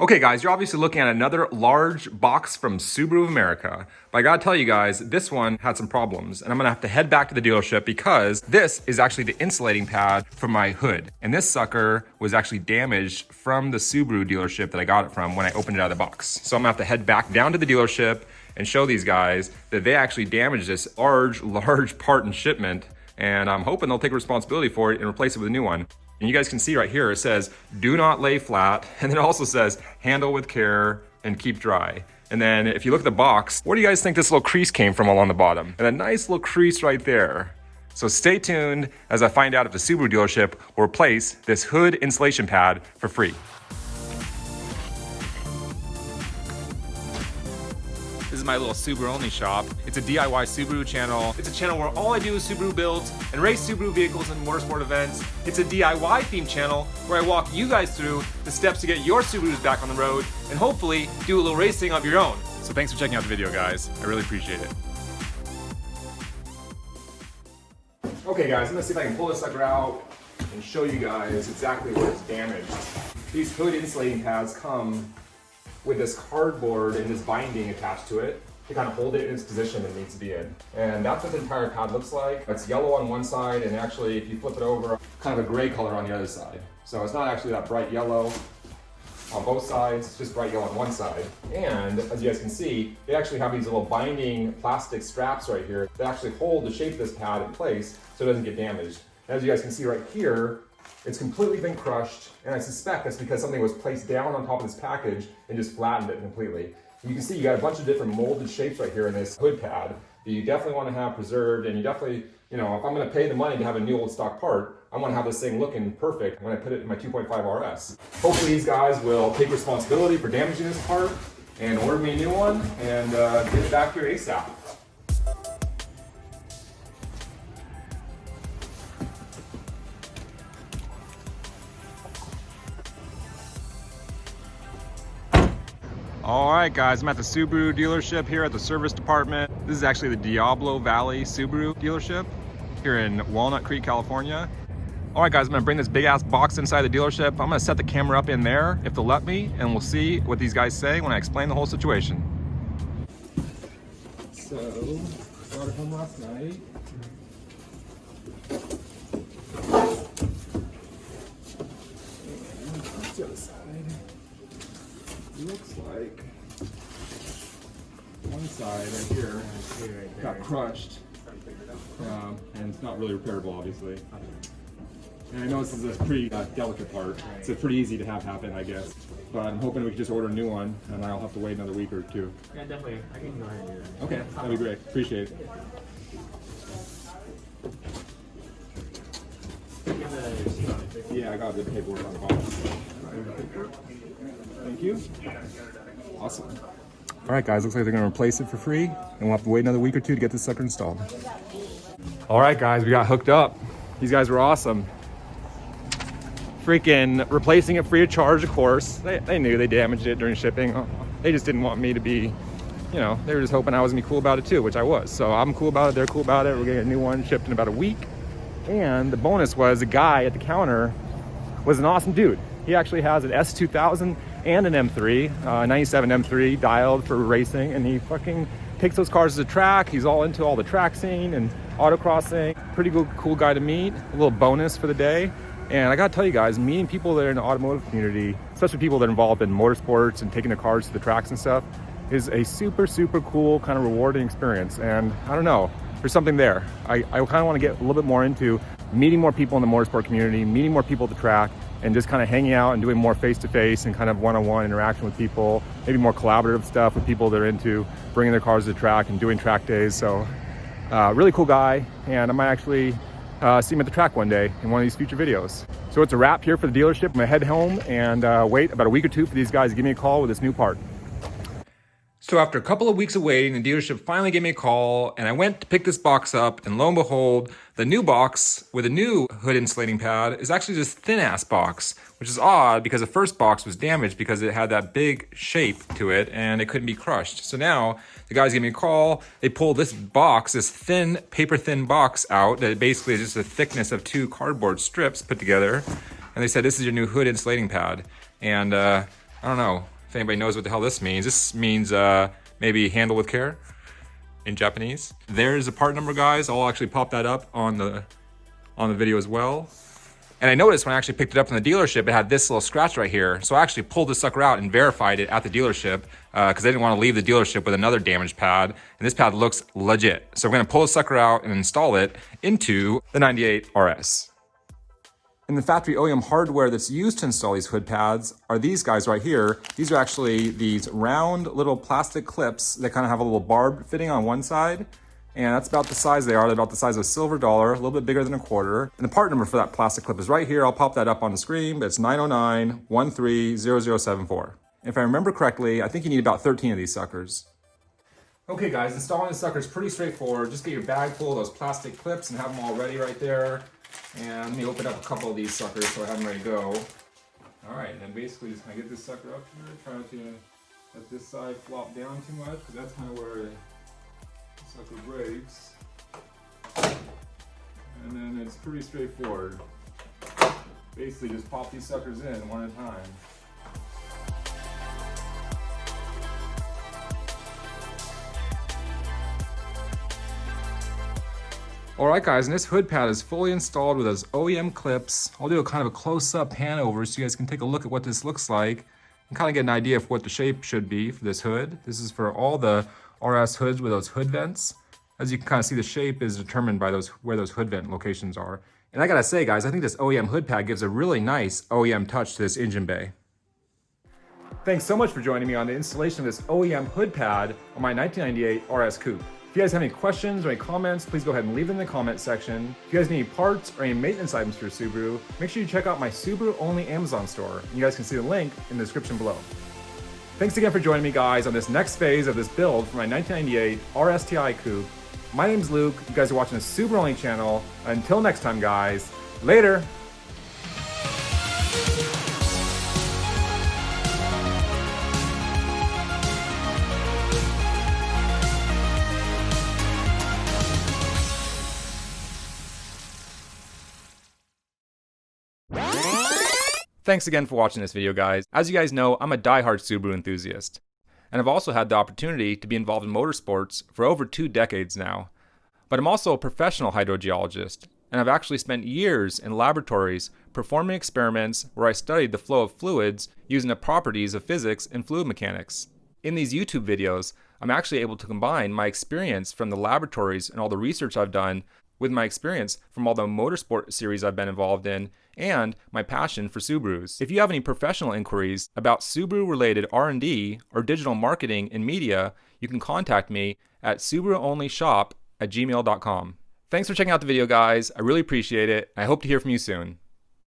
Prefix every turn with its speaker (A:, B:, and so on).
A: Okay guys, you're obviously looking at another large box from Subaru of America, but I gotta tell you guys, this one had some problems and I'm gonna have to head back to the dealership because this is actually the insulating pad for my hood. And this sucker was actually damaged from the Subaru dealership that I got it from when I opened it out of the box. So I'm gonna have to head back down to the dealership and show these guys that they actually damaged this large part in shipment, and I'm hoping they'll take responsibility for it and replace it with a new one. And you guys can see right here, it says, do not lay flat. And then it also says, handle with care and keep dry. And then if you look at the box, where do you guys think this little crease came from along the bottom? And a nice little crease right there. So stay tuned as I find out if the Subaru dealership will replace this hood insulation pad for free. This is my little SubaruONLY shop. It's a DIY Subaru channel. It's a channel where all I do is Subaru builds and race Subaru vehicles in motorsport events. It's a DIY themed channel where I walk you guys through the steps to get your Subarus back on the road and hopefully do a little racing of your own. So thanks for checking out the video, guys. I really appreciate it. Okay guys, I'm gonna see if I can pull this sucker out and show you guys exactly where it's damaged. These hood insulating pads come with this cardboard and this binding attached to it to kind of hold it in its position it needs to be in. And that's what the entire pad looks like. It's yellow on one side, and actually if you flip it over, kind of a gray color on the other side. So it's not actually that bright yellow on both sides, it's just bright yellow on one side. And as you guys can see, they actually have these little binding plastic straps right here that actually hold the shape of this pad in place so it doesn't get damaged. And as you guys can see right here, it's completely been crushed, and I suspect that's because something was placed down on top of this package and just flattened it completely. You can see you got a bunch of different molded shapes right here in this hood pad that you definitely want to have preserved, and you definitely, you know, if I'm going to pay the money to have a new old stock part, I want to have this thing looking perfect when I put it in my 2.5 RS. Hopefully these guys will take responsibility for damaging this part and order me a new one and get it back here ASAP. All right guys, I'm at the Subaru dealership here at the service department. This is actually the Diablo Valley Subaru dealership here in Walnut Creek, California. All right guys, I'm gonna bring this big ass box inside the dealership. I'm gonna set the camera up in there if they'll let me, and we'll see what these guys say when I explain the whole situation. So, brought it home last night. And that's the other side. Looks like one side right here got crushed, and it's not really repairable, obviously. And I know this is a pretty delicate part. It's pretty easy to have happen, I guess. But I'm hoping we can just order a new one, and I'll have to wait another week or two.
B: Yeah, definitely. I can go ahead and do that.
A: Okay, that'd be great. Appreciate it. Yeah, I got the paperwork on the box. Thank you. Awesome. All right, guys, looks like they're gonna replace it for free, and we'll have to wait another week or two to get this sucker installed. All right, guys, we got hooked up. These guys were awesome. Freaking replacing it free of charge, of course. They knew they damaged it during shipping. They just didn't want me to be, you know, they were just hoping I was gonna be cool about it too, which I was. So I'm cool about it, they're cool about it. We're getting a new one shipped in about a week. And the bonus was the guy at the counter was an awesome dude. He actually has an S2000 and an M3, 97 M3 dialed for racing, and he fucking takes those cars to the track. He's all into all the track scene and autocrossing. Pretty cool guy to meet. A little bonus for the day. And I gotta tell you guys, meeting people that are in the automotive community, especially people that are involved in motorsports and taking their cars to the tracks and stuff, is a super cool, kind of rewarding experience. And I don't know, there's something there. I kind of want to get a little bit more into meeting more people in the motorsport community, meeting more people at the track, and just kind of hanging out and doing more face-to-face and kind of one-on-one interaction with people, maybe more collaborative stuff with people that are into bringing their cars to the track and doing track days. So really cool guy, and I might actually see him at the track one day in one of these future videos. So it's a wrap here for the dealership. I'm gonna head home and wait about a week or two for these guys to give me a call with this new part. So after a couple of weeks of waiting, the dealership finally gave me a call, and I went to pick this box up, and lo and behold, the new box with a new hood insulating pad is actually this thin-ass box, which is odd because the first box was damaged because it had that big shape to it and it couldn't be crushed. So now the guys gave me a call, they pulled this box, this thin, paper-thin box out that basically is just the thickness of 2 cardboard strips put together, and they said, this is your new hood insulating pad. And I don't know, If anybody knows what the hell this means maybe handle with care in Japanese. There's a part number, guys. I'll actually pop that up on the video as well. And I noticed when I actually picked it up from the dealership, it had this little scratch right here. So I actually pulled this sucker out and verified it at the dealership because I didn't want to leave the dealership with another damaged pad. And this pad looks legit. So we're gonna pull the sucker out and install it into the 98 RS. And the factory OEM hardware that's used to install these hood pads are these guys right here. These are actually these round little plastic clips that kind of have a little barb fitting on one side. And that's about the size they are. They're about the size of a silver dollar, a little bit bigger than a quarter. And the part number for that plastic clip is right here. I'll pop that up on the screen, but it's 909-130074. If I remember correctly, I think you need about 13 of these suckers. Okay guys, installing the sucker is pretty straightforward. Just get your bag full of those plastic clips and have them all ready right there. And let me open up a couple of these suckers so I have them ready to go. All right, and then basically just kind of get this sucker up here. Try not to let this side flop down too much because that's kind of where sucker breaks, and then it's pretty straightforward. Basically just pop these suckers in one at a time. Alright guys, and this hood pad is fully installed with those OEM clips. I'll do a kind of a close-up pan over so you guys can take a look at what this looks like and kind of get an idea of what the shape should be for this hood. This is for all the RS hoods with those hood vents. As you can kind of see, the shape is determined by where those hood vent locations are. And I gotta say guys, I think this OEM hood pad gives a really nice OEM touch to this engine bay. Thanks so much for joining me on the installation of this OEM hood pad on my 1998 RS Coupe. If you guys have any questions or any comments, please go ahead and leave them in the comment section. If you guys need any parts or any maintenance items for your Subaru, make sure you check out my SubaruONLY Amazon store. And you guys can see the link in the description below. Thanks again for joining me guys on this next phase of this build for my 1998 RSTI Coupe. My name's Luke, you guys are watching the SubaruONLY channel. Until next time guys, later! Thanks again for watching this video guys. As you guys know, I'm a diehard Subaru enthusiast. And I've also had the opportunity to be involved in motorsports for over 2 decades now. But I'm also a professional hydrogeologist, and I've actually spent years in laboratories performing experiments where I studied the flow of fluids using the properties of physics and fluid mechanics. In these YouTube videos, I'm actually able to combine my experience from the laboratories and all the research I've done with my experience from all the motorsport series I've been involved in and my passion for Subarus. If you have any professional inquiries about Subaru-related R&D or digital marketing and media, you can contact me at SubaruOnlyShop@gmail.com. Thanks for checking out the video, guys. I really appreciate it. I hope to hear from you soon.